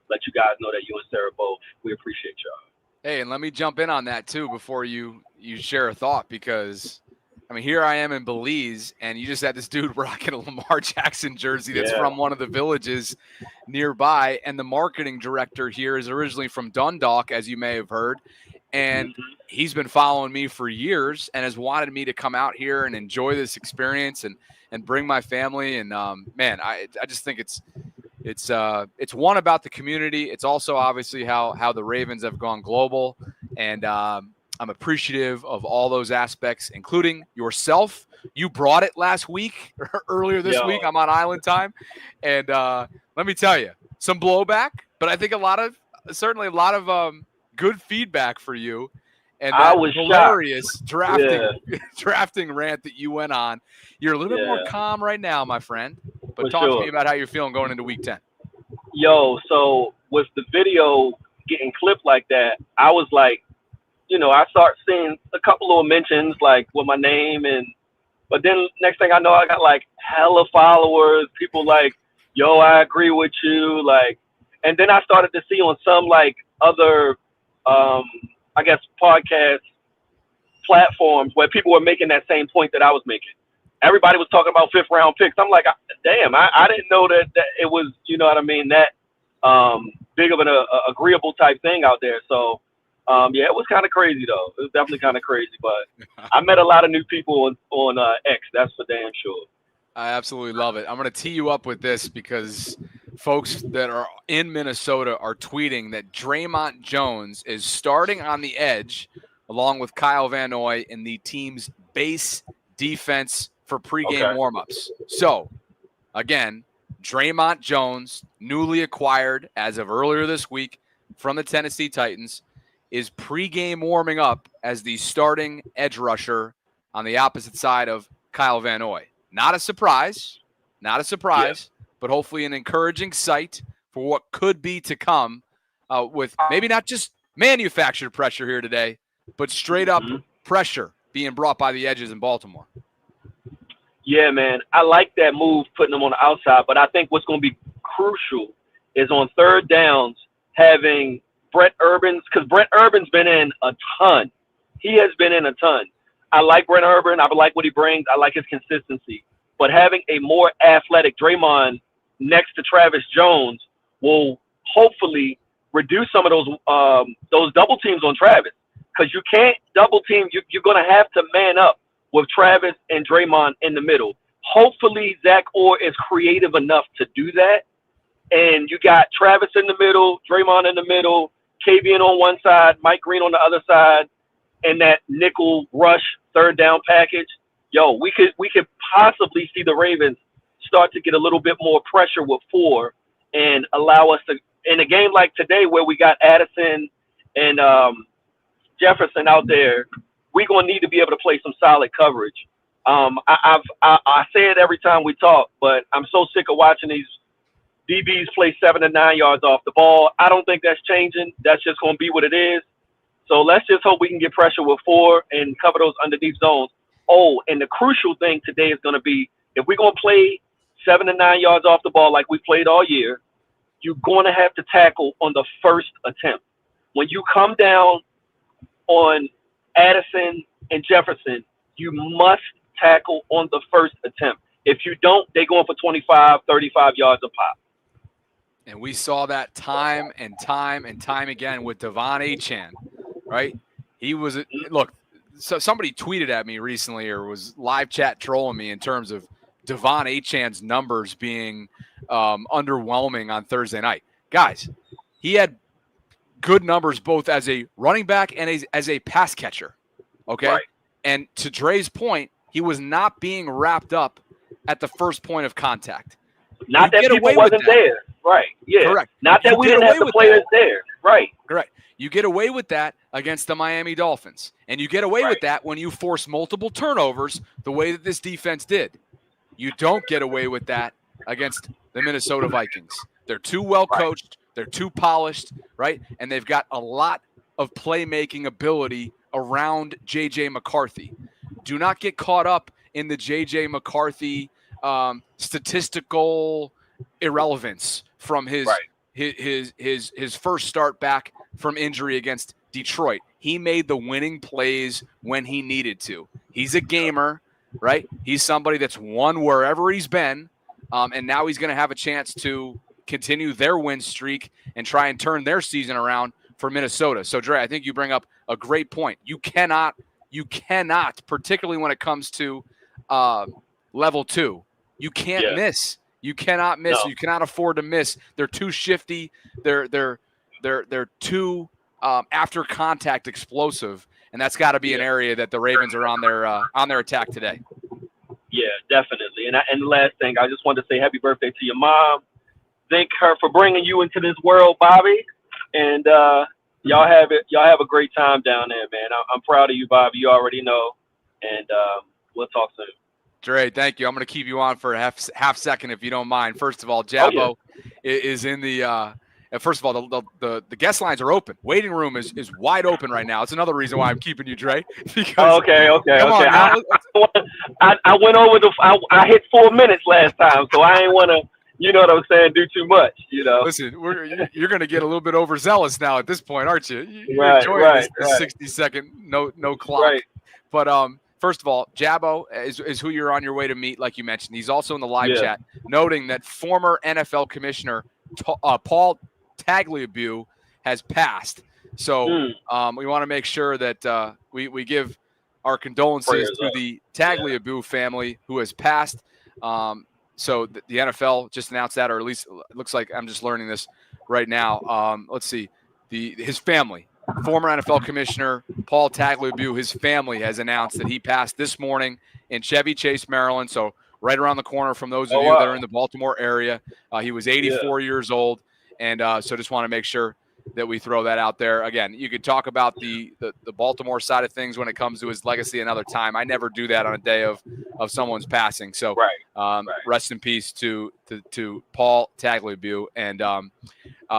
let you guys know that you and Sarah both, we appreciate y'all. Hey, and let me jump in on that too before you share a thought, because I mean, here I am in Belize, and you just had this dude rocking a Lamar Jackson jersey that's from one of the villages nearby. And the marketing director here is originally from Dundalk, as you may have heard. And he's been following me for years and has wanted me to come out here and enjoy this experience and bring my family. And man, I just think it's one about the community. It's also obviously how the Ravens have gone global, and I'm appreciative of all those aspects, including yourself. You brought it last week, earlier this week. I'm on island time, and let me tell you, some blowback, but I think certainly a lot of good feedback for you. And that was hilarious drafting rant that you went on. You're a little bit more calm right now, my friend. But talk to me about how you're feeling going into Week 10. So with the video getting clipped like that, I was like, I start seeing a couple of mentions like with my name, but then next thing I know, I got like hella followers. People like, yo, I agree with you. Like, and then I started to see on some like other, I guess, podcast platforms where people were making that same point that I was making. Everybody was talking about 5th round picks. I'm like, damn, I didn't know that it was, you know what I mean, that big of an agreeable type thing out there. So, it was kind of crazy, though. It was definitely kind of crazy. But I met a lot of new people on X. That's for damn sure. I absolutely love it. I'm going to tee you up with this because folks that are in Minnesota are tweeting that Draymond Jones is starting on the edge along with Kyle Van Noy in the team's base defense for pregame warmups. So, again, Draymond Jones, newly acquired as of earlier this week from the Tennessee Titans, is pregame warming up as the starting edge rusher on the opposite side of Kyle Van Noy. Not a surprise, but hopefully an encouraging sight for what could be to come with maybe not just manufactured pressure here today, but straight up pressure being brought by the edges in Baltimore. Yeah, man. I like that move, putting them on the outside, but I think what's going to be crucial is on third downs having Brett Urban's, because Brett Urban's been in a ton. He has been in a ton. I like Brett Urban. I like what he brings. I like his consistency. But having a more athletic Draymond next to Travis Jones will hopefully reduce some of those double teams on Travis, because you can't double team. You're going to have to man up with Travis and Draymond in the middle. Hopefully Zach Orr is creative enough to do that. And you got Travis in the middle, Draymond in the middle, Kavian on one side, Mike Green on the other side, and that nickel rush third down package. We could possibly see the Ravens start to get a little bit more pressure with 4 and allow us to, in a game like today where we got Addison and Jefferson out there, we're going to need to be able to play some solid coverage. I say it every time we talk, but I'm so sick of watching these DBs play 7 to 9 yards off the ball. I don't think that's changing. That's just going to be what it is. So let's just hope we can get pressure with 4 and cover those underneath zones. Oh, and the crucial thing today is going to be, if we're going to play 7 to 9 yards off the ball like we played all year, you're going to have to tackle on the first attempt. When you come down on Addison and Jefferson, you must tackle on the first attempt. If you don't, they're going for 25, 35 yards a pop. And we saw that time and time again with Devon Achane, right? He was – look, so somebody tweeted at me recently or was live chat trolling me in terms of Devon Achane's numbers being underwhelming on Thursday night. Guys, he had good numbers both as a running back and as a pass catcher, okay? Right. And to Dre's point, he was not being wrapped up at the first point of contact. Not that people wasn't there. Right. Yeah. Correct. Not that we didn't have the players there. Right. Correct. You get away with that against the Miami Dolphins. And you get away with that when you force multiple turnovers the way that this defense did. You don't get away with that against the Minnesota Vikings. They're too well coached. They're too polished, right? And they've got a lot of playmaking ability around J.J. McCarthy. Do not get caught up in the J.J. McCarthy statistical irrelevance from his his first start back from injury against Detroit. He made the winning plays when he needed to. He's a gamer, right? He's somebody that's won wherever he's been, and now he's going to have a chance to continue their win streak and try and turn their season around for Minnesota. So, Dre, I think you bring up a great point. You cannot, particularly when it comes to level 2, you can't miss. You cannot miss. No. You cannot afford to miss. They're too shifty. They're too after contact explosive, and that's got to be an area that the Ravens are on their attack today. Yeah, definitely. And the last thing, I just wanted to say happy birthday to your mom. Thank her for bringing you into this world, Bobby. And y'all have a great time down there, man. I'm proud of you, Bobby. You already know. And we'll talk soon. Dre, thank you. I'm going to keep you on for a half second if you don't mind. First of all, Jabbo is in the first of all, the guest lines are open. Waiting room is wide open right now. It's another reason why I'm keeping you, Dre. Because, okay. Come on now. I went over I hit 4 minutes last time, so I ain't want to, you know what I'm saying, do too much, you know. Listen, you're going to get a little bit overzealous now at this point, aren't you? You're Right, enjoying this 60-second no clock. Right. But first of all, Jabbo is who you're on your way to meet, like you mentioned. He's also in the live chat, noting that former NFL Commissioner Paul Tagliabue has passed. So we want to make sure that we give our condolences to the Tagliabue family who has passed. So the NFL just announced that, or at least it looks like I'm just learning this right now. Let's see. His family, former NFL Commissioner Paul Tagliabue, his family has announced that he passed this morning in Chevy Chase, Maryland. So right around the corner from those of you that are in the Baltimore area. He was 84 years old. And so just want to make sure that we throw that out there. Again, you could talk about the Baltimore side of things when it comes to his legacy another time. I never do that on a day of someone's passing. So rest in peace to Paul Tagliabue. And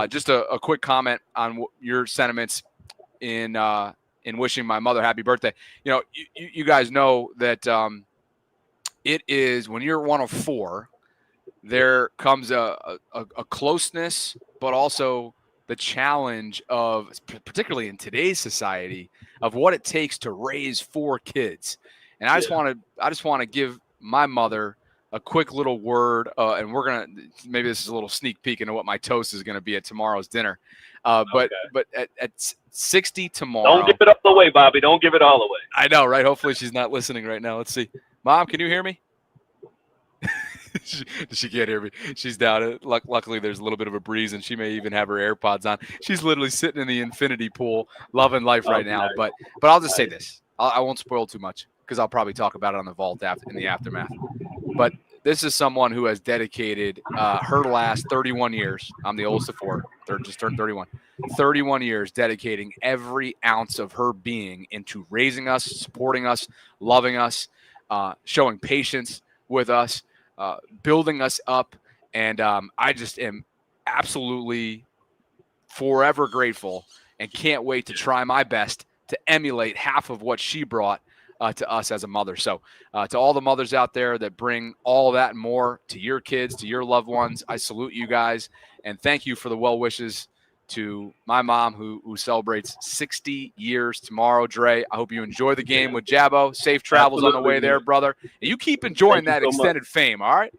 just a quick comment on your sentiments in wishing my mother happy birthday. You know, you guys know that it is when you're one of 4, there comes a closeness, but also the challenge of, particularly in today's society, of what it takes to raise 4 kids. And I just want to give my mother a quick little word, and maybe this is a little sneak peek into what my toast is going to be at tomorrow's dinner. But at 60 tomorrow. Don't give it all away, Bobby. Don't give it all away. I know, right? Hopefully she's not listening right now. Let's see. Mom, can you hear me? She can't hear me. She's down. Luckily, there's a little bit of a breeze, and she may even have her AirPods on. She's literally sitting in the infinity pool, loving life right now. But I'll just say this. I won't spoil too much because I'll probably talk about it on the vault in the aftermath. But this is someone who has dedicated her last 31 years. I'm the oldest of 4. Just turned 31. 31 years dedicating every ounce of her being into raising us, supporting us, loving us, showing patience with us, building us up. And I just am absolutely forever grateful and can't wait to try my best to emulate half of what she brought to us as a mother. So to all the mothers out there that bring all that and more to your kids, to your loved ones, I salute you guys. And thank you for the well wishes to my mom who celebrates 60 years tomorrow. Dre, I hope you enjoy the game with Jabbo. Safe travels on the way there, brother. And you keep enjoying that extended fame, all right?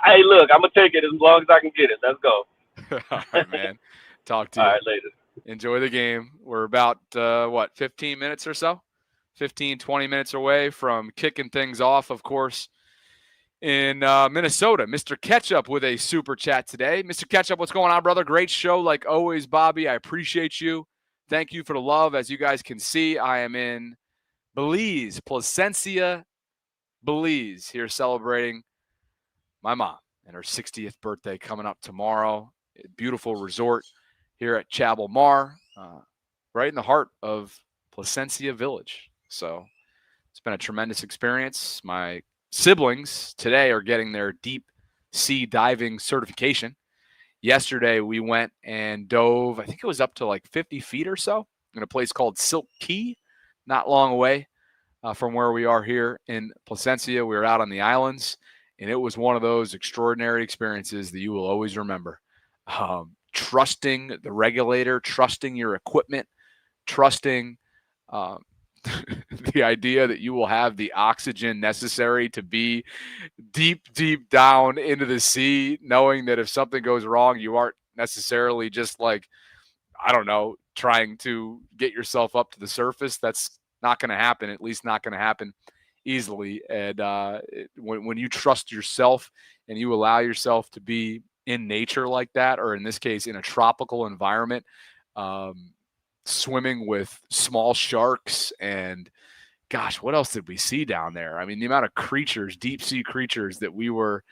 Hey, look, I'm going to take it as long as I can get it. Let's go. All right, man. Talk to you. All right, later. Enjoy the game. We're about, 15 minutes or so? 15, 20 minutes away from kicking things off, of course, in Minnesota. Mr. Ketchup with a super chat today. Mr. Ketchup, what's going on, brother? Great show like always, Bobby. I appreciate you. Thank you for the love. As you guys can see, I am in Belize, Placencia, Belize, here celebrating my mom and her 60th birthday coming up tomorrow. A beautiful resort here at Chabal Mar, right in the heart of Placencia Village. So it's been a tremendous experience. My siblings today are getting their deep sea diving certification. Yesterday, we went and dove, I think it was up to like 50 feet or so, in a place called Silk Key, not long away from where we are here in Placencia. We were out on the islands, and it was one of those extraordinary experiences that you will always remember. trusting the regulator, trusting your equipment, trusting the idea that you will have the oxygen necessary to be deep, deep down into the sea, knowing that if something goes wrong, you aren't necessarily just like, I don't know, trying to get yourself up to the surface. That's not going to happen, at least not going to happen easily. And when you trust yourself and you allow yourself to be in nature like that, or in this case, in a tropical environment, swimming with small sharks and gosh, what else did we see down there? I mean, the amount of creatures, deep sea creatures that we were,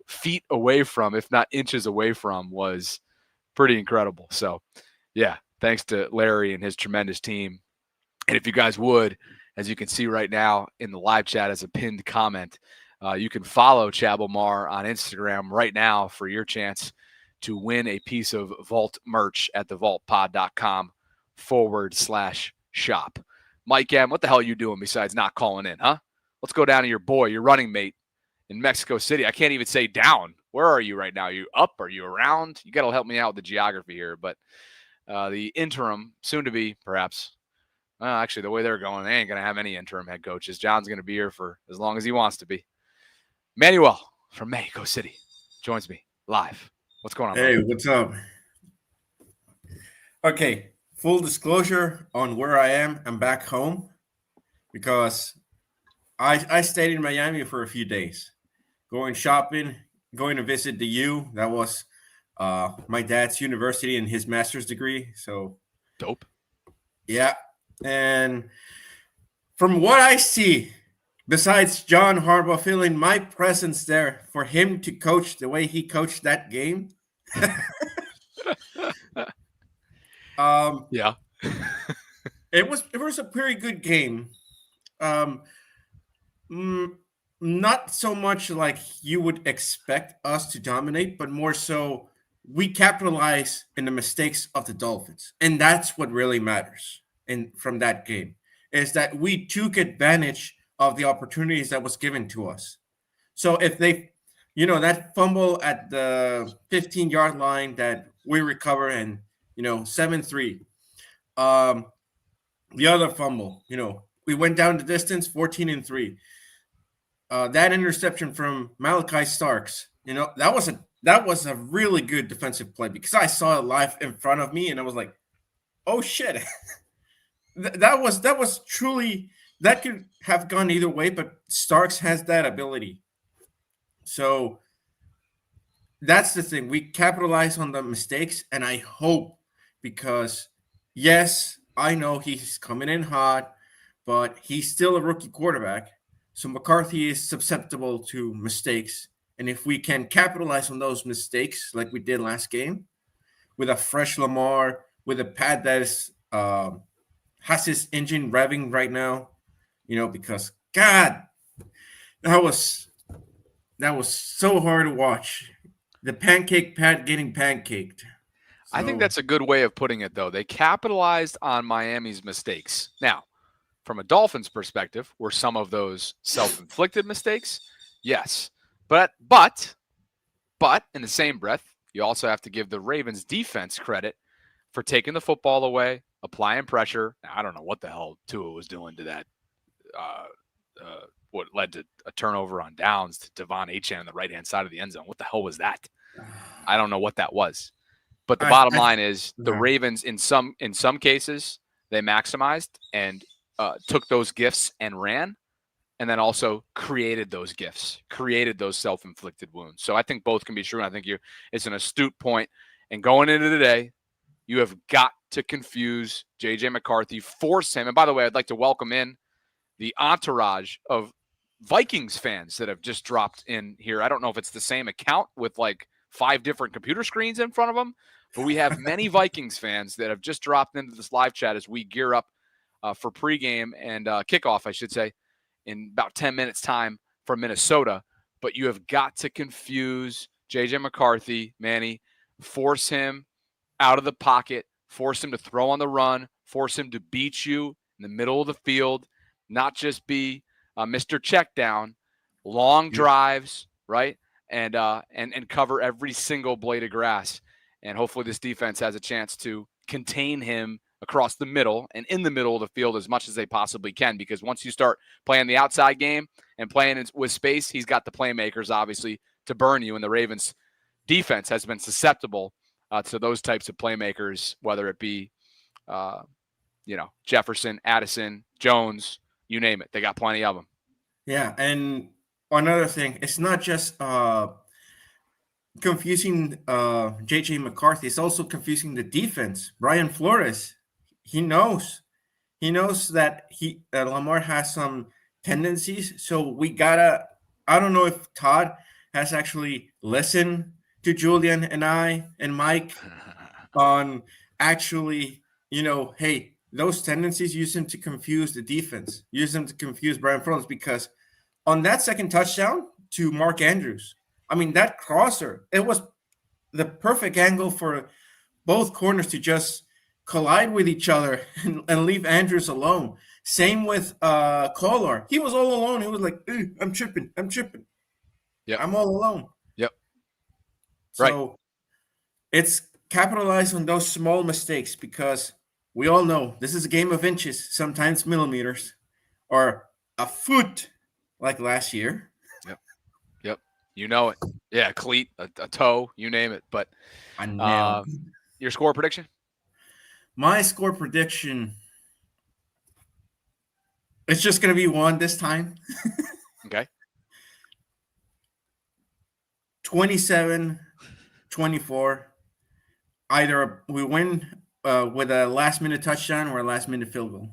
feet away from, if not inches away from, was pretty incredible. So, yeah, thanks to Larry and his tremendous team. And if you guys would, as you can see right now in the live chat as a pinned comment, you can follow Chabomar on Instagram right now for your chance to win a piece of Vault merch at thevaultpod.com/shop. Mike M., what the hell are you doing besides not calling in, huh? Let's go down to your boy, your running mate in Mexico City. I can't even say down. Where are you right now? Are you up? Are you around? You got to help me out with the geography here. But the interim, soon to be perhaps, actually, the way they're going, they ain't going to have any interim head coaches. John's going to be here for as long as he wants to be. Manuel from Mexico City joins me live. What's going on? Hey, brother? what's up? Okay, full disclosure on where I am. I'm back home because I stayed in Miami for a few days, going shopping, going to visit the U. That was my dad's university and his master's degree. So Dope. yeah, and from what I see, besides John Harbaugh feeling my presence there for him to coach the way he coached that game. Yeah. It was a pretty good game. Not so much like you would expect us to dominate, but more so we capitalize in the mistakes of the Dolphins, and that's what really matters. And from that game is that we took advantage of the opportunities that was given to us. So if they, that fumble at the 15-yard line that we recover and 7-3. The other fumble, we went down the distance 14-3. That interception from Malachi Starks, that was a really good defensive play because I saw it live in front of me and I was like, oh shit. that was truly, that could have gone either way, but Starks has that ability. So that's the thing. We capitalize on the mistakes, and I hope, because yes, I know he's coming in hot, but he's still a rookie quarterback. So McCarthy is susceptible to mistakes. And if we can capitalize on those mistakes like we did last game, with a fresh Lamar, with a pad that is has his engine revving right now, because God, that was so hard to watch. The pancake pad getting pancaked. I think that's a good way of putting it, though. They capitalized on Miami's mistakes. Now, from a Dolphins perspective, were some of those self-inflicted mistakes? Yes. But in the same breath, you also have to give the Ravens defense credit for taking the football away, applying pressure. Now, I don't know what the hell Tua was doing to that. What led to a turnover on downs to Devon Achane on the right-hand side of the end zone. What the hell was that? I don't know what that was. But the bottom line is the Ravens, in some cases, they maximized and took those gifts and ran, and then also created those gifts, created those self-inflicted wounds. So I think both can be true. And I think it's an astute point. And going into the day, you have got to confuse J.J. McCarthy, force him. And by the way, I'd like to welcome in the entourage of Vikings fans that have just dropped in here. I don't know if it's the same account with like 5 different computer screens in front of them, but we have many Vikings fans that have just dropped into this live chat as we gear up for pregame and kickoff, I should say, in about 10 minutes time from Minnesota. But you have got to confuse J.J. McCarthy, Manny, force him out of the pocket, force him to throw on the run, force him to beat you in the middle of the field, not just be Mr. Checkdown, long drives, right? And cover every single blade of grass. And hopefully this defense has a chance to contain him across the middle and in the middle of the field as much as they possibly can, because once you start playing the outside game and playing with space, he's got the playmakers, obviously, to burn you. And the Ravens defense has been susceptible to those types of playmakers, whether it be, Jefferson, Addison, Jones, you name it. They got plenty of them. Yeah, and another thing, it's not just confusing J.J. McCarthy. It's also confusing the defense. Brian Flores, he knows that Lamar has some tendencies. So we gotta. I don't know if Todd has actually listened to Julian and I and Mike on actually, hey, those tendencies, use them to confuse the defense, use them to confuse Brian Flores, because on that second touchdown to Mark Andrews, I mean, that crosser, it was the perfect angle for both corners to just collide with each other and leave Andrews alone. Same with Kolar. He was all alone. He was like, I'm tripping. Yep. I'm all alone. Yep. So it's capitalize on those small mistakes, because we all know this is a game of inches, sometimes millimeters, or a foot like last year. Yep. You know it. Yeah, cleat, a toe, you name it. But I know. Your score prediction? My score prediction, it's just going to be 1 this time. Okay. 27-24. Either we win with a last-minute touchdown or a last-minute field goal.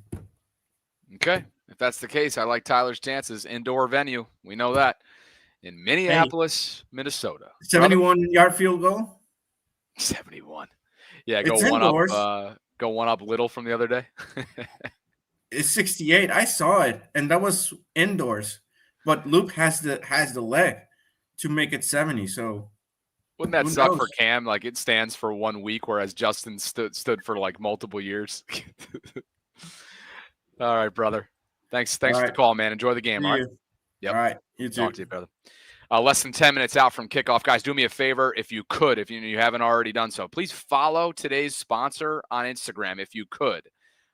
Okay. If that's the case, I like Tyler's chances. Indoor venue. We know that. In Minneapolis, Minnesota. 71-yard field goal? 71. Yeah, It's go one up little from the other day. It's 68. I saw it, and that was indoors. But Luke has the leg to make it 70. So wouldn't that suck for Cam? Like, it stands for 1 week, whereas Justin stood for like multiple years. All right, brother. Thanks for the call, man. Enjoy the game. All right. Yep. All right. You too. Talk to you, brother. Less than 10 minutes out from kickoff. Guys, do me a favor, if you could, if you haven't already done so, please follow today's sponsor on Instagram, if you could.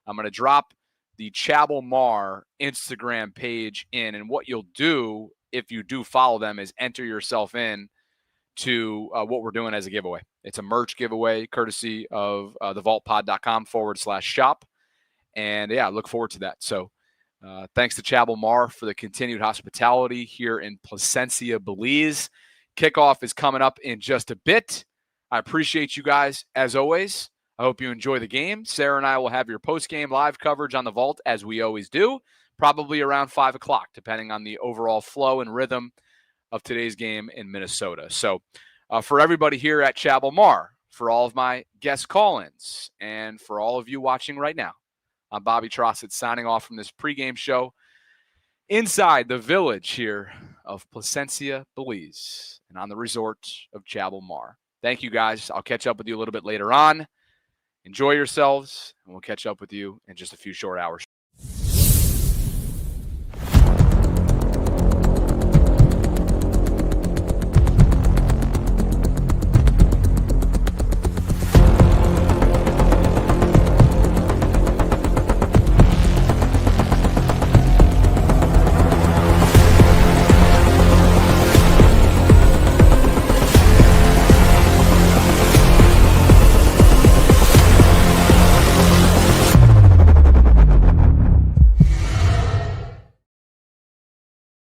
I'm going to drop the Chabal Mar Instagram page in, and what you'll do if you do follow them is enter yourself in to what we're doing as a giveaway. It's a merch giveaway courtesy of thevaultpod.com/shop. And yeah, I look forward to that. So thanks to Chabal Mar for the continued hospitality here in Placencia, Belize. Kickoff is coming up in just a bit. I appreciate you guys as always. I hope you enjoy the game. Sarah and I will have your post-game live coverage on the Vault, as we always do, probably around 5 o'clock, depending on the overall flow and rhythm of today's game in Minnesota. So for everybody here at Chabal Mar, for all of my guest call-ins, and for all of you watching right now, I'm Bobby Trosset signing off from this pregame show inside the village here of Placencia, Belize, and on the resort of Chabal Mar. Thank you, guys. I'll catch up with you a little bit later on. Enjoy yourselves, and we'll catch up with you in just a few short hours.